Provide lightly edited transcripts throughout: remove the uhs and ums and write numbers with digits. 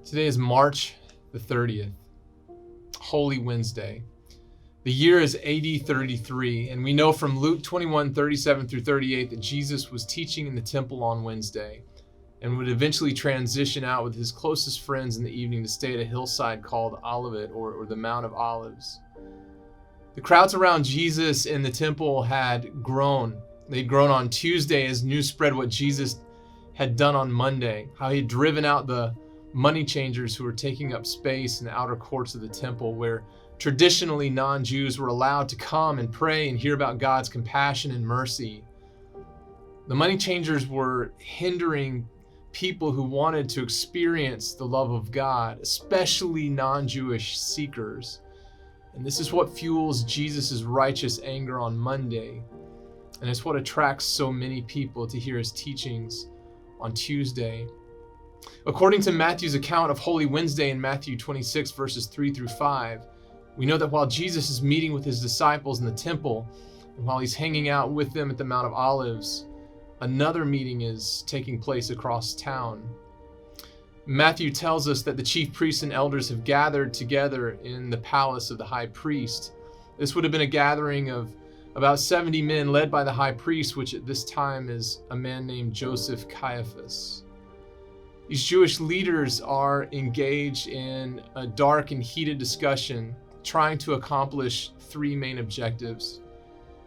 Today is March the 30th, Holy Wednesday. The year is AD 33, and we know from Luke 21:37 through 38 that Jesus was teaching in the temple on Wednesday and would eventually transition out with his closest friends in the evening to stay at a hillside called Olivet, or the Mount of Olives. The crowds around Jesus in the temple had grown. They'd grown on Tuesday as news spread what Jesus had done on Monday, how he had driven out the money changers who were taking up space in the outer courts of the temple, where traditionally non-Jews were allowed to come and pray and hear about God's compassion and mercy. The money changers were hindering people who wanted to experience the love of God, especially non-Jewish seekers. And this is what fuels Jesus' righteous anger on Monday. And it's what attracts so many people to hear his teachings on Tuesday. According to Matthew's account of Holy Wednesday in Matthew 26, verses 3 through 5, we know that while Jesus is meeting with his disciples in the temple, and while he's hanging out with them at the Mount of Olives, another meeting is taking place across town. Matthew tells us that the chief priests and elders have gathered together in the palace of the high priest. This would have been a gathering of about 70 men led by the high priest, which at this time is a man named Joseph Caiaphas. These Jewish leaders are engaged in a dark and heated discussion, trying to accomplish three main objectives.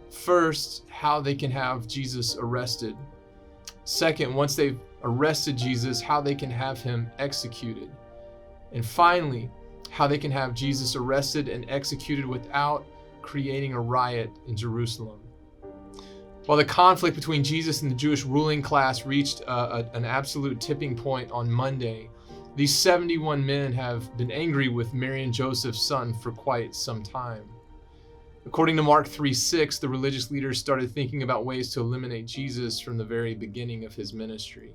First, how they can have Jesus arrested. Second, once they've arrested Jesus, how they can have him executed. And finally, how they can have Jesus arrested and executed without creating a riot in Jerusalem. While the conflict between Jesus and the Jewish ruling class reached an absolute tipping point on Monday, these 71 men have been angry with Mary and Joseph's son for quite some time. According to Mark 3:6, the religious leaders started thinking about ways to eliminate Jesus from the very beginning of his ministry.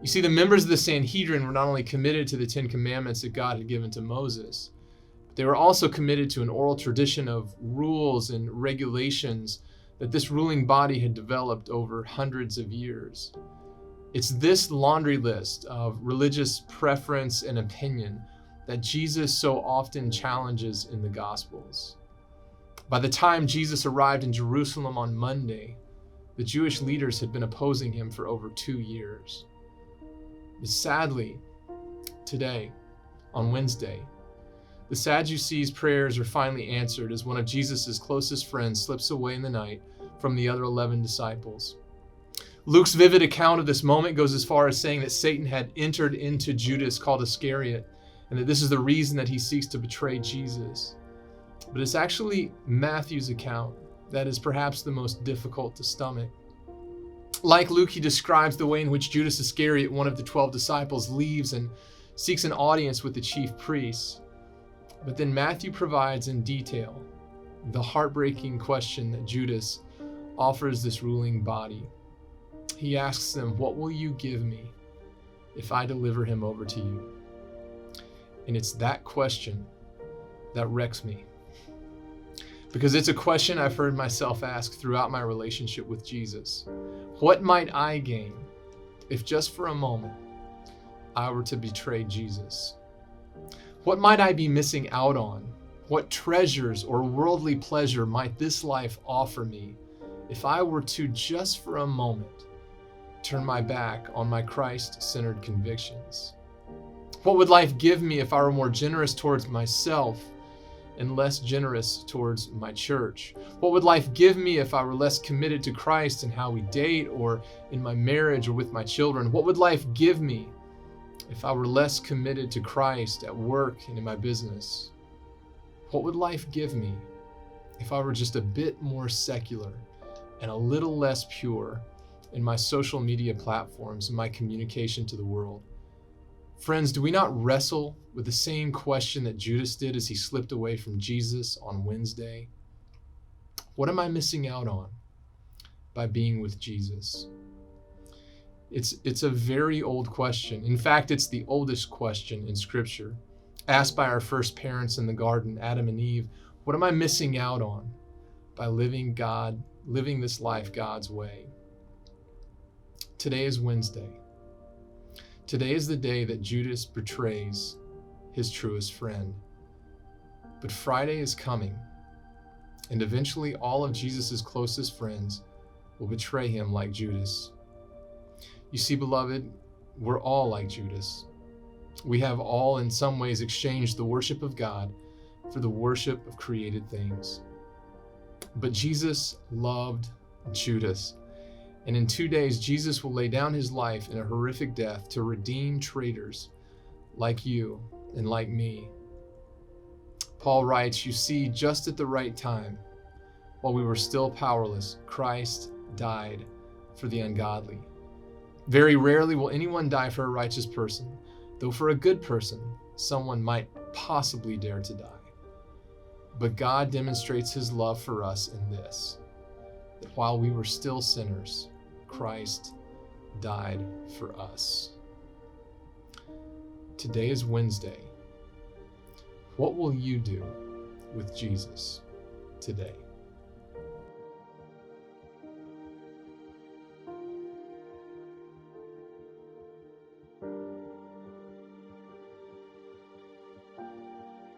You see, the members of the Sanhedrin were not only committed to the 10 Commandments that God had given to Moses, but they were also committed to an oral tradition of rules and regulations that this ruling body had developed over hundreds of years. It's this laundry list of religious preference and opinion that Jesus so often challenges in the Gospels. By the time Jesus arrived in Jerusalem on Monday, the Jewish leaders had been opposing him for over 2 years. But sadly, today, on Wednesday, the Sadducees' prayers are finally answered as one of Jesus' closest friends slips away in the night from the other 11 disciples. Luke's vivid account of this moment goes as far as saying that Satan had entered into Judas, called Iscariot, and that this is the reason that he seeks to betray Jesus. But it's actually Matthew's account that is perhaps the most difficult to stomach. Like Luke, he describes the way in which Judas Iscariot, one of the 12 disciples, leaves and seeks an audience with the chief priests. But then Matthew provides in detail the heartbreaking question that Judas offers this ruling body. He asks them, "What will you give me if I deliver him over to you?" And it's that question that wrecks me, because it's a question I've heard myself ask throughout my relationship with Jesus. What might I gain if just for a moment I were to betray Jesus? What might I be missing out on? What treasures or worldly pleasure might this life offer me if I were to, just for a moment, turn my back on my Christ-centered convictions? What would life give me if I were more generous towards myself and less generous towards my church? What would life give me if I were less committed to Christ in how we date or in my marriage or with my children? What would life give me if I were less committed to Christ at work and in my business? What would life give me if I were just a bit more secular and a little less pure in my social media platforms and my communication to the world? Friends, do we not wrestle with the same question that Judas did as he slipped away from Jesus on Wednesday? What am I missing out on by being with Jesus? It's a very old question. In fact, it's the oldest question in Scripture, asked by our first parents in the garden, Adam and Eve. What am I missing out on by living this life God's way? Today is Wednesday. Today is the day that Judas betrays his truest friend. But Friday is coming, and eventually all of Jesus' closest friends will betray him like Judas. You see, beloved, we're all like Judas. We have all in some ways exchanged the worship of God for the worship of created things. But Jesus loved Judas. And in 2 days, Jesus will lay down his life in a horrific death to redeem traitors like you and like me. Paul writes, you see, just at the right time, while we were still powerless, Christ died for the ungodly. Very rarely will anyone die for a righteous person, though for a good person, someone might possibly dare to die. But God demonstrates his love for us in this, that while we were still sinners, Christ died for us. Today is Wednesday. What will you do with Jesus today?